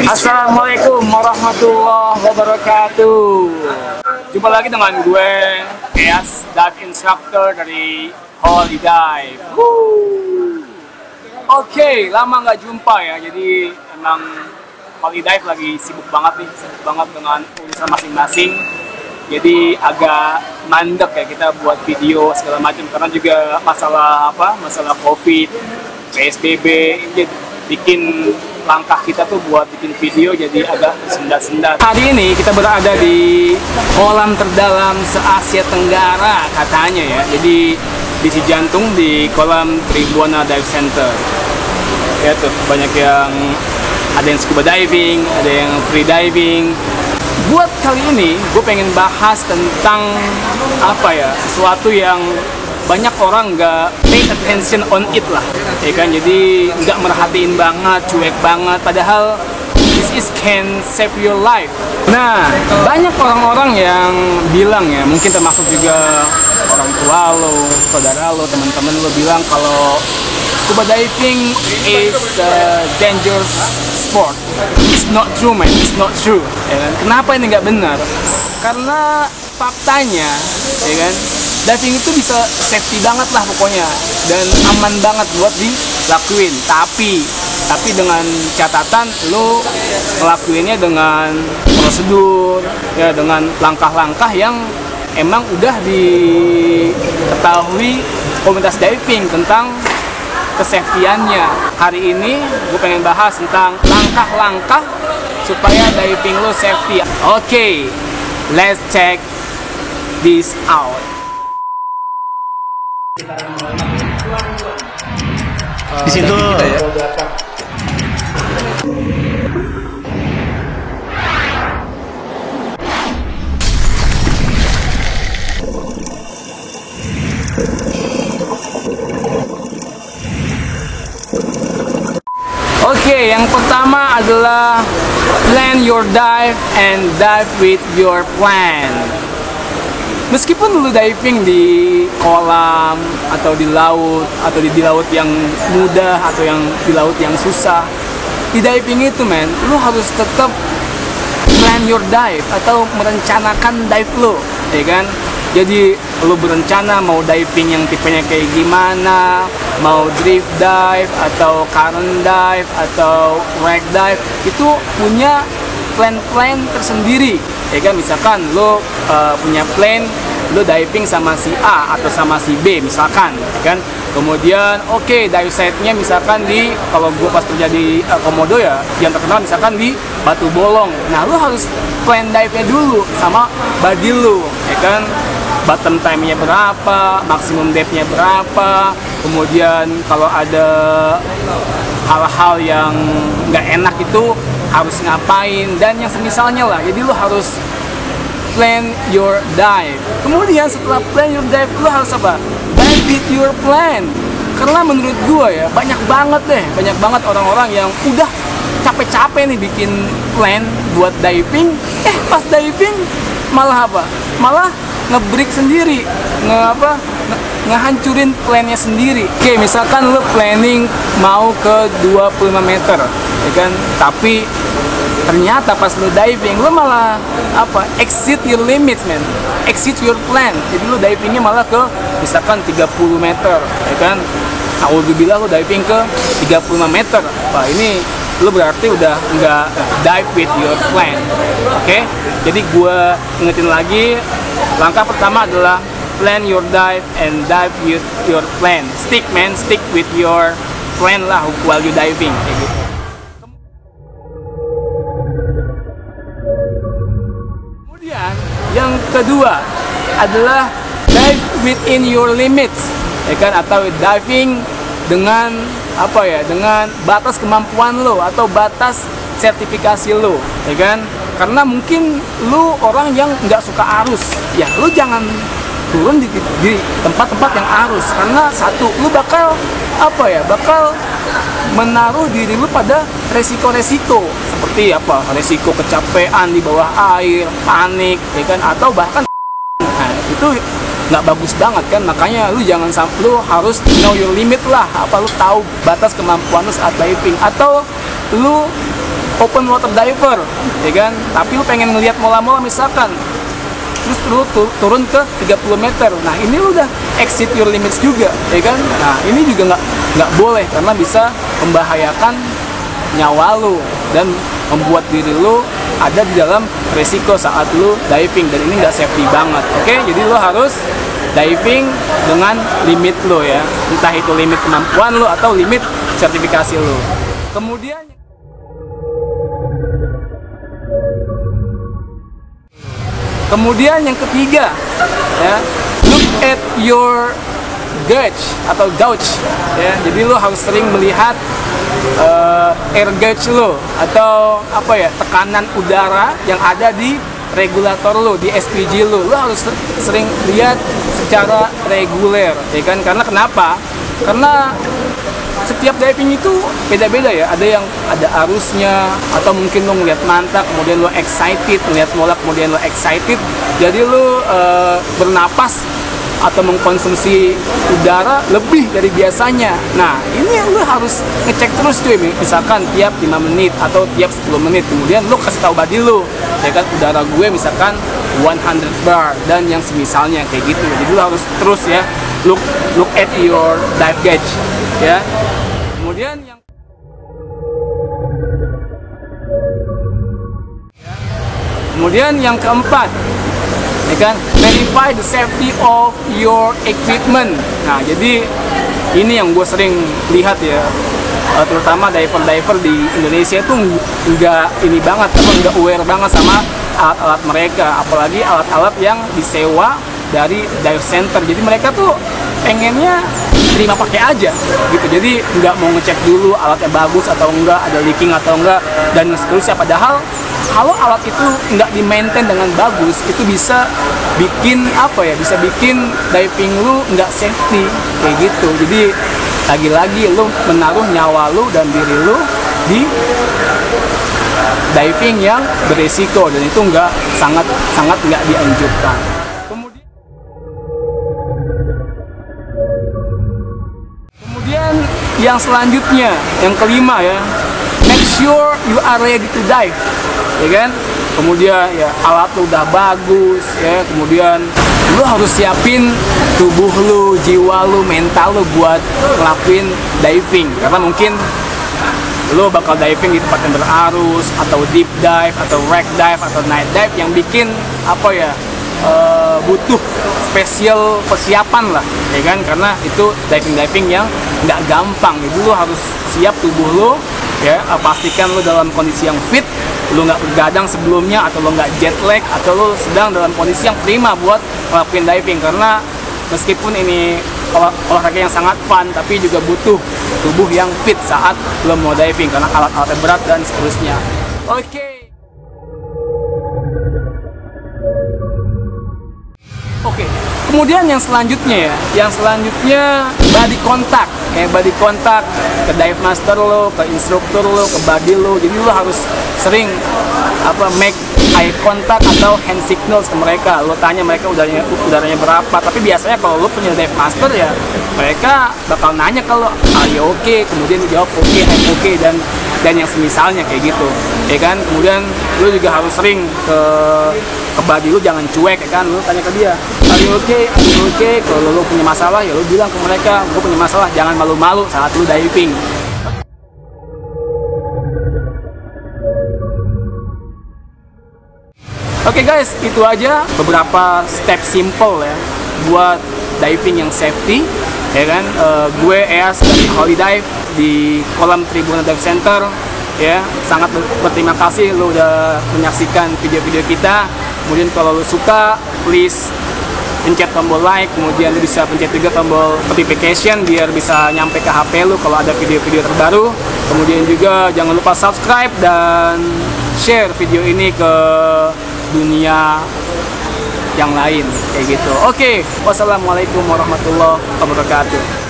Assalamualaikum warahmatullahi wabarakatuh. Jumpa lagi dengan gue, Keas, dive instructor dari Holy Dive. Oke, lama nggak jumpa ya. Jadi emang Holy Dive lagi sibuk banget dengan urusan masing-masing. Jadi agak mandek ya kita buat video segala macam karena juga masalah COVID, PSBB, ini bikin langkah kita tuh buat bikin video jadi agak sendat-sendat. Hari ini kita berada di kolam terdalam se-Asia Tenggara katanya ya. Jadi di Cijantung di kolam Tribhuwana Dive Center. Ya tuh banyak yang ada yang scuba diving, ada yang free diving. Buat kali ini gue pengen bahas tentang sesuatu yang banyak orang nggak pay attention on it lah, ya kan? Jadi nggak merhatiin banget, cuek banget. Padahal this can save your life. Nah, banyak orang-orang yang bilang ya, mungkin termasuk juga orang tua lo, saudara lo, teman-teman lo bilang kalau scuba diving is a dangerous sport. It's not true, man. It's not true. Ya kan? Kenapa ini nggak benar? Karena faktanya, ya kan, diving itu bisa safety banget lah pokoknya dan aman banget buat dilakuin. Tapi dengan catatan lo ngelakuinnya dengan prosedur, ya, dengan langkah-langkah yang emang udah diketahui komunitas diving tentang kesafetiannya. Hari ini gue pengen bahas tentang langkah-langkah supaya diving lo safety. Oke, let's check this out. Di situ ya. Oke, yang pertama adalah plan your dive and dive with your plan. Meskipun lu diving di kolam atau di laut atau di laut yang mudah atau yang di laut yang susah, di diving itu lu harus tetap plan your dive atau merencanakan dive lu, ya kan? Jadi lu berencana mau diving yang tipenya kayak gimana, mau drift dive atau current dive atau wake dive, itu punya plan-plan tersendiri, ya kan? Misalkan lu punya plan lu diving sama si A atau sama si B misalkan, ya kan? Kemudian dive site-nya misalkan di, kalau gue pas kerja di Komodo ya, yang terkenal misalkan di Batu Bolong. Nah, lu harus plan dive-nya dulu sama body lu, ya kan? Bottom time-nya berapa, maksimum depth-nya berapa, kemudian kalau ada hal-hal yang nggak enak itu harus ngapain, dan yang semisalnya lah. Jadi lu harus plan your dive. Kemudian setelah plan your dive, lu harus apa? Dive with your plan. Karena menurut gua ya, banyak banget orang-orang yang udah capek-capek nih bikin plan buat diving, pas diving malah malah nge-break sendiri, ngehancurin plannya sendiri. Oke, misalkan lu planning mau ke 25 meter, ya kan? Tapi ternyata pas lu diving, lu malah exceed your limits, man. Exceed your plan. Jadi lu divingnya malah ke misalkan 30 meter, ya kan? Alhamdulillah lu diving ke 35 meter. Wah, ini lu berarti udah nggak dive with your plan. Oke? Jadi gue ingetin lagi, langkah pertama adalah plan your dive and dive with your plan. Stick with your plan lah while you diving, kayak gitu. Kemudian yang kedua adalah dive within your limits, ya kan? Atau diving dengan dengan batas kemampuan lo atau batas sertifikasi lo, ya kan? Karena mungkin lu orang yang nggak suka arus, ya lu jangan turun di tempat-tempat yang arus, karena satu, lu bakal menaruh diri lu pada resiko-resiko seperti resiko kecapean di bawah air, panik, ya kan? Atau bahkan itu nggak bagus banget kan. Makanya lu jangan lu harus know your limit lah, lu tahu batas kemampuan lu saat diving, atau lu open water diver, ya kan? Tapi lu pengen ngelihat mola-mola misalkan, terus lu turun ke 30 meter. Nah ini lu udah exceed your limits juga, ya kan? Nah ini juga nggak boleh karena bisa membahayakan nyawa lu dan membuat diri lu ada di dalam resiko saat lu diving, dan ini nggak safety banget. Oke, jadi lu harus diving dengan limit lu ya, entah itu limit kemampuan lu atau limit sertifikasi lu. Kemudian yang ketiga ya, look at your gauge atau gauge ya. Jadi lo harus sering melihat air gauge lo atau apa ya, tekanan udara yang ada di regulator lo, di SPG lo. Lo harus sering lihat secara reguler, ya kan? Karena kenapa? Karena setiap diving itu beda-beda ya. Ada yang ada arusnya, atau mungkin lo ngeliat mantap, kemudian lo excited, ngeliat mola, kemudian lo excited. Jadi lo bernapas atau mengkonsumsi udara lebih dari biasanya. Nah, ini lo harus ngecek terus cuy. Misalkan tiap 5 menit atau tiap 10 menit. Kemudian lo kasih tahu body lo, ya kan, udara gue misalkan 100 bar dan yang semisalnya kayak gitu. Jadi lo harus terus ya look at your dive gauge ya. Kemudian yang keempat, ya kan, verify the safety of your equipment. Nah, jadi ini yang gue sering lihat ya, terutama diver-diver di Indonesia itu nggak ini banget, atau nggak aware banget sama alat-alat mereka, apalagi alat-alat yang disewa dari dive center. Jadi mereka tuh pengennya terima pakai aja gitu, jadi nggak mau ngecek dulu alatnya bagus atau enggak, ada leaking atau enggak, dan seterusnya. Padahal kalau alat itu nggak di-maintain dengan bagus, itu bisa bikin apa ya, bisa bikin diving lu nggak safety kayak gitu. Jadi lagi-lagi lu menaruh nyawa lu dan diri lu di diving yang beresiko, dan itu sangat nggak dianjurkan. Kemudian yang selanjutnya, yang kelima ya, make sure you are ready to dive, ya kan? Kemudian ya alat lu udah bagus ya, kemudian lu harus siapin tubuh lu, jiwa lu, mental lu buat ngelakuin diving. Karena mungkin lu bakal diving di tempat yang berarus, atau deep dive, atau wreck dive, atau night dive yang bikin apa ya, butuh spesial persiapan lah, ya kan? Karena itu diving yang nggak gampang. Jadi lu harus siap tubuh lu ya, pastikan lu dalam kondisi yang fit, lu nggak begadang sebelumnya, atau lu nggak jet lag, atau lu sedang dalam kondisi yang prima buat ngelakuin diving. Karena meskipun ini olahraga yang sangat fun, tapi juga butuh tubuh yang fit saat lu mau diving, karena alat-alatnya berat dan seterusnya. Oke. Kemudian yang selanjutnya body contact. Kayak body contact ke dive master lo, ke instruktur lo, ke body lo. Jadi lo harus sering make eye contact atau hand signals ke mereka. Lo tanya mereka udaranya berapa. Tapi biasanya kalau lo punya dive master ya, mereka bakal nanya kalau are you okay? Kemudian lo jawab oke, I'm okay, dan yang semisalnya kayak gitu, ya kan? Kemudian lo juga harus sering ke body lu, jangan cuek, ya kan? Lu tanya ke dia, are you okay? Kalau lu punya masalah ya lu bilang ke mereka, gue punya masalah. Jangan malu-malu saat lu diving. Oke guys, itu aja beberapa step simple ya buat diving yang safety, ya kan? Gue Eas dari Holy Dive di kolam Tribuna Dive Center ya. Sangat berterima kasih lu udah menyaksikan video-video kita. Kemudian kalau lu suka, please pencet tombol like, kemudian lu bisa pencet juga tombol notification biar bisa nyampe ke HP lu kalau ada video-video terbaru. Kemudian juga jangan lupa subscribe dan share video ini ke dunia yang lain kayak gitu. Oke, wassalamualaikum warahmatullahi wabarakatuh.